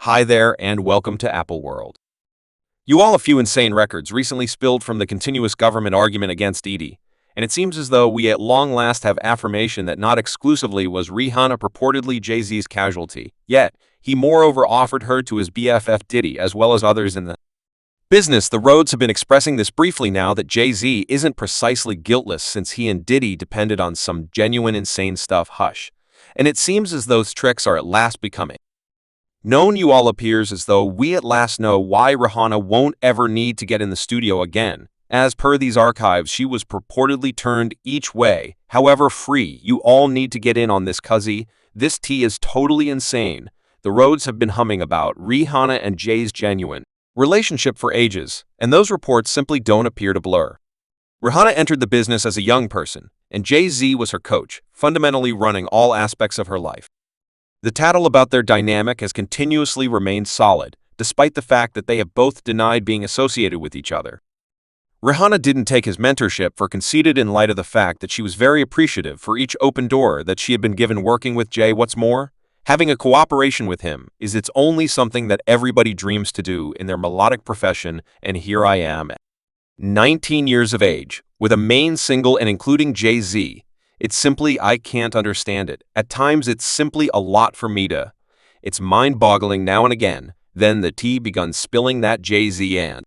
Hi there and welcome to Apple World. You all, a few insane records recently spilled from the continuous government argument against Diddy, and it seems as though we at long last have affirmation that not exclusively was Rihanna purportedly Jay-Z's casualty, yet he moreover offered her to his BFF Diddy as well as others in the business. The roads have been expressing this briefly now that Jay-Z isn't precisely guiltless since he and Diddy depended on some genuine insane stuff, hush, and it seems as those tricks are at last becoming known. You all appears as though we at last know why Rihanna won't ever need to get in the studio again. As per these archives, she was purportedly turned each way, however free. You all need to get in on this, cuzzy. This tea is totally insane. The roads have been humming about Rihanna and Jay's genuine relationship for ages, and those reports simply don't appear to blur. Rihanna entered the business as a young person, and Jay-Z was her coach, fundamentally running all aspects of her life. The tattle about their dynamic has continuously remained solid, despite the fact that they have both denied being associated with each other. Rihanna didn't take his mentorship for conceited in light of the fact that she was very appreciative for each open door that she had been given working with Jay. What's more, having a cooperation with him is it's only something that everybody dreams to do in their melodic profession, and here I am, 19 years of age, with a main single and including Jay-Z. It's simply, I can't understand it. At times, it's simply a lot for me to. It's mind-boggling now and again. Then the tea begun spilling that Jay-Z and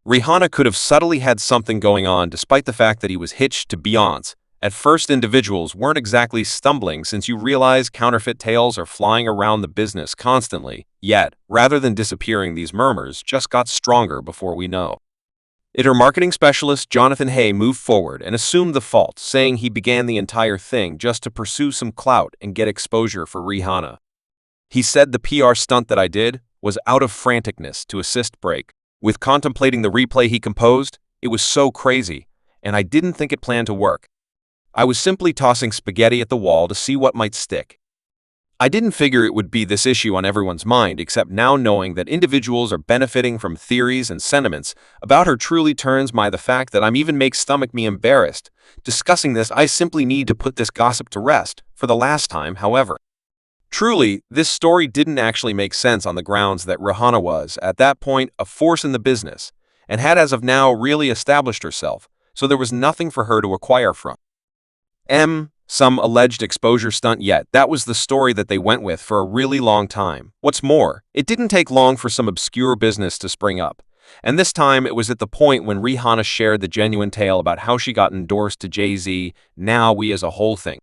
Rihanna could have subtly had something going on despite the fact that he was hitched to Beyonce. At first, individuals weren't exactly stumbling since you realize counterfeit tales are flying around the business constantly. Yet, rather than disappearing, these murmurs just got stronger before we know it. Her marketing specialist, Jonathan Hay, moved forward and assumed the fault, saying he began the entire thing just to pursue some clout and get exposure for Rihanna. He said the PR stunt that I did was out of franticness to assist break. With contemplating the replay he composed, it was so crazy, and I didn't think it planned to work. I was simply tossing spaghetti at the wall to see what might stick. I didn't figure it would be this issue on everyone's mind, except now knowing that individuals are benefiting from theories and sentiments about her truly turns the fact that I'm even makes stomach me embarrassed. Discussing this, I simply need to put this gossip to rest, for the last time, however. Truly, this story didn't actually make sense on the grounds that Rihanna was, at that point, a force in the business, and had as of now really established herself, so there was nothing for her to acquire from some alleged exposure stunt. Yet that was the story that they went with for a really long time. What's more, it didn't take long for some obscure business to spring up, and this time it was at the point when Rihanna shared the genuine tale about how she got endorsed to Jay-Z. Now we as a whole thing.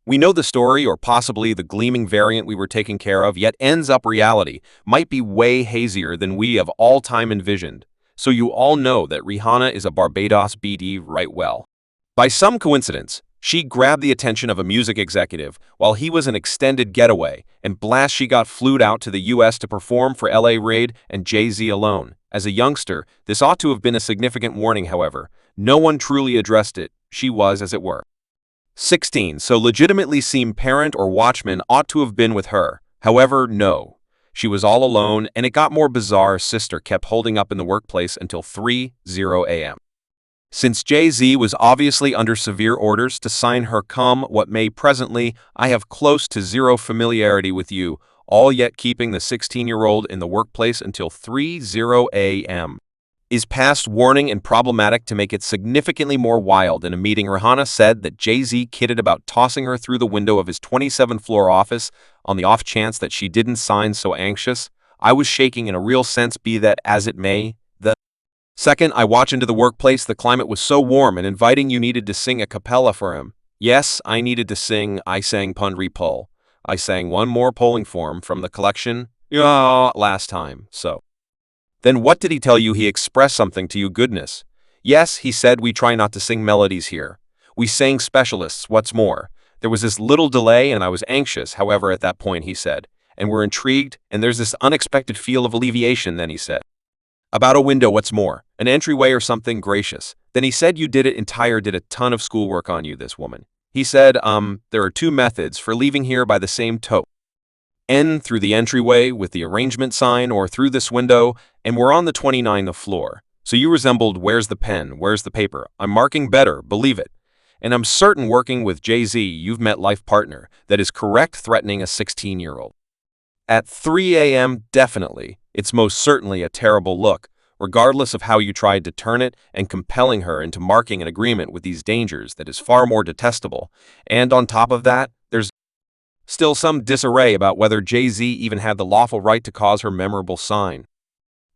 We know the story, or possibly the gleaming variant we were taking care of, yet ends up reality might be way hazier than we have all time envisioned. So you all know that Rihanna is a Barbados BD, right? Well, by some coincidence, she grabbed the attention of a music executive while he was an extended getaway, and blast, she got flued out to the US to perform for L3aked and Jay-Z alone. As a youngster, this ought to have been a significant warning, however, no one truly addressed it. She was, as it were, 16, so legitimately seem parent or watchman ought to have been with her. However, no. She was all alone, and it got more bizarre. Sister kept holding up in the workplace until 3:00 a.m. Since Jay-Z was obviously under severe orders to sign her come what may. Presently, I have close to zero familiarity with you, all yet keeping the 16-year-old in the workplace until 3:00 a.m. is past warning and problematic. To make it significantly more wild, in a meeting, Rihanna said that Jay-Z kidded about tossing her through the window of his 27th-floor office on the off chance that she didn't sign. So anxious, I was shaking in a real sense. Be that as it may, the second I watched into the workplace, the climate was so warm and inviting you needed to sing a cappella for him. Yes, I needed to sing. I sang Pundry Pull. I sang one more polling form from the collection last time, so. Then what did he tell you? He expressed something to you? Goodness. Yes, he said we try not to sing melodies here. We sang specialists. What's more, there was this little delay and I was anxious, however, at that point, he said, and we're intrigued, and there's this unexpected feel of alleviation. Then he said, about a window, what's more, an entryway or something. Gracious. Then he said you did a ton of schoolwork on you, this woman. He said, there are two methods for leaving here by the same token. Through the entryway with the arrangement sign, or through this window, and we're on the 29th floor. So you resembled, where's the pen, where's the paper? I'm marking better, believe it. And I'm certain working with Jay-Z you've met life partner. That is correct. Threatening a 16-year-old. At 3 a.m., definitely. It's most certainly a terrible look, regardless of how you tried to turn it, and compelling her into marking an agreement with these dangers that is far more detestable. And on top of that, there's still some disarray about whether Jay-Z even had the lawful right to cause her memorable sign.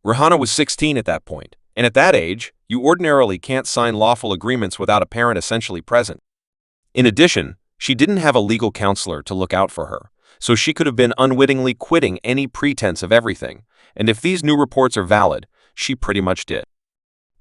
Rihanna was 16 at that point, and at that age, you ordinarily can't sign lawful agreements without a parent essentially present. In addition, she didn't have a legal counselor to look out for her, so she could have been unwittingly quitting any pretense of everything, and if these new reports are valid, she pretty much did.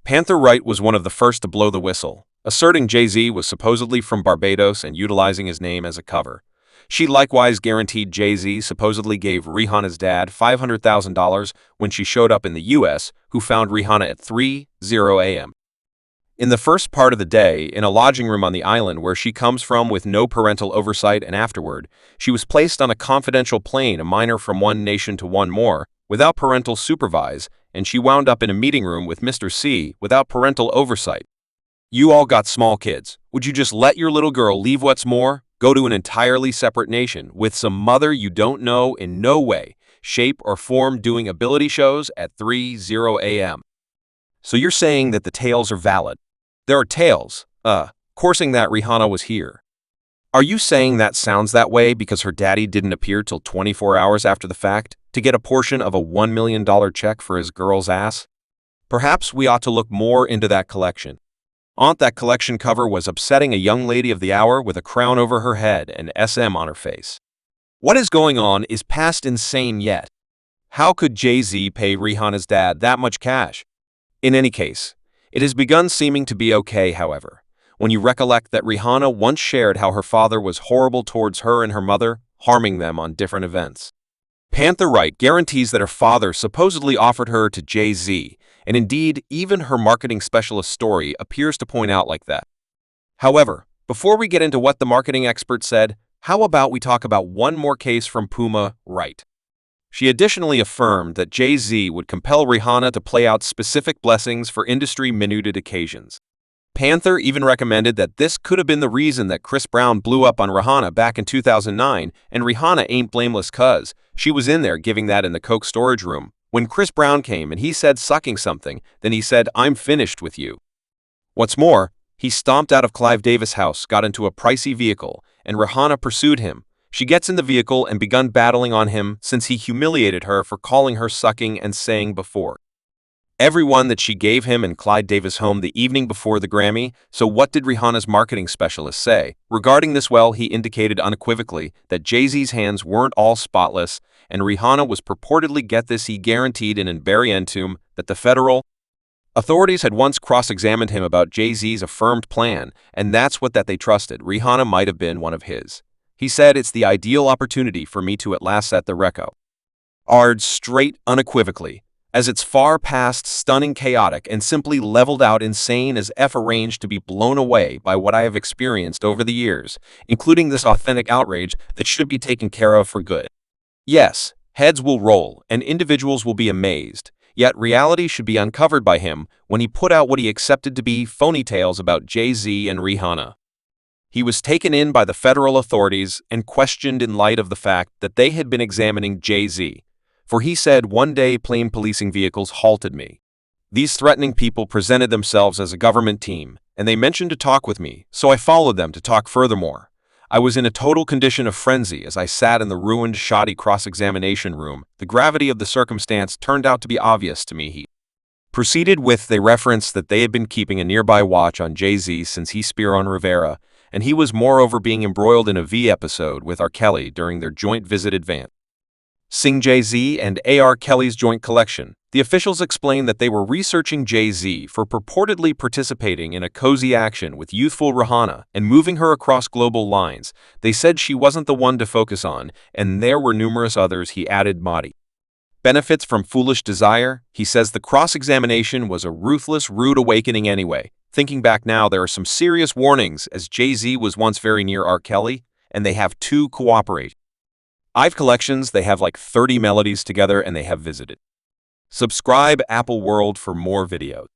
Panther Wright was one of the first to blow the whistle, asserting Jay-Z was supposedly from Barbados and utilizing his name as a cover. She likewise guaranteed Jay-Z supposedly gave Rihanna's dad $500,000 when she showed up in the U.S., who found Rihanna at 3:00 a.m. in the first part of the day in a lodging room on the island where she comes from with no parental oversight, and afterward, she was placed on a confidential plane, a minor from one nation to one more, without parental supervise, and she wound up in a meeting room with Mr. C without parental oversight. You all got small kids. Would you just let your little girl leave? What's more, go to an entirely separate nation with some mother you don't know in no way, shape, or form doing ability shows at 3:00 a.m. So you're saying that the tales are valid? There are tales, coursing that Rihanna was here. Are you saying that sounds that way because her daddy didn't appear till 24 hours after the fact to get a portion of a $1 million check for his girl's ass? Perhaps we ought to look more into that collection. That collection cover was upsetting a young lady of the hour with a crown over her head and SM on her face. What is going on is past insane yet. How could Jay-Z pay Rihanna's dad that much cash? In any case, it has begun seeming to be okay, however, when you recollect that Rihanna once shared how her father was horrible towards her and her mother, harming them on different events. Panther Wright guarantees that her father supposedly offered her to Jay-Z, and indeed, even her marketing specialist story appears to point out like that. However, before we get into what the marketing expert said, how about we talk about one more case from Puma Wright? She additionally affirmed that Jay-Z would compel Rihanna to play out specific blessings for industry-minuted occasions. Panther even recommended that this could have been the reason that Chris Brown blew up on Rihanna back in 2009, and Rihanna ain't blameless cuz she was in there giving that in the Coke storage room. When Chris Brown came and he said sucking something, then he said, "I'm finished with you." What's more, he stomped out of Clive Davis' house, got into a pricey vehicle, and Rihanna pursued him. She gets in the vehicle and begun battling on him since he humiliated her for calling her sucking and saying before everyone that she gave him and Clyde Davis home the evening before the Grammy. So what did Rihanna's marketing specialist say? Regarding this, well, he indicated unequivocally that Jay-Z's hands weren't all spotless, and Rihanna was purportedly, get this, he guaranteed in Barientum that the federal authorities had once cross-examined him about Jay-Z's affirmed plan, and that's what that they trusted. Rihanna might have been one of his. He said, "It's the ideal opportunity for me to at last set the record straight unequivocally, as it's far past stunning, chaotic, and simply leveled out insane as F arranged to be blown away by what I have experienced over the years, including this authentic outrage that should be taken care of for good." Yes, heads will roll and individuals will be amazed, yet reality should be uncovered by him when he put out what he accepted to be phony tales about Jay-Z and Rihanna. He was taken in by the federal authorities and questioned in light of the fact that they had been examining Jay-Z. For he said, "One day plain policing vehicles halted me. These threatening people presented themselves as a government team, and they mentioned to talk with me, so I followed them to talk furthermore. I was in a total condition of frenzy as I sat in the ruined, shoddy cross-examination room. The gravity of the circumstance turned out to be obvious to me." He proceeded with, they referenced that they had been keeping a nearby watch on Jay-Z since he spear on Rivera, and he was moreover being embroiled in a V episode with R. Kelly during their joint visit advance. Sing Jay-Z and A.R. Kelly's joint collection. The officials explained that they were researching Jay-Z for purportedly participating in a cozy action with youthful Rihanna and moving her across global lines. They said she wasn't the one to focus on, and there were numerous others. He added, "Madi benefits from foolish desire." He says the cross-examination was a ruthless, rude awakening anyway. Thinking back now, there are some serious warnings, as Jay-Z was once very near R. Kelly, and they have to cooperate. I've collections, they have like 30 melodies together, and they have visited. Subscribe Apple World for more videos.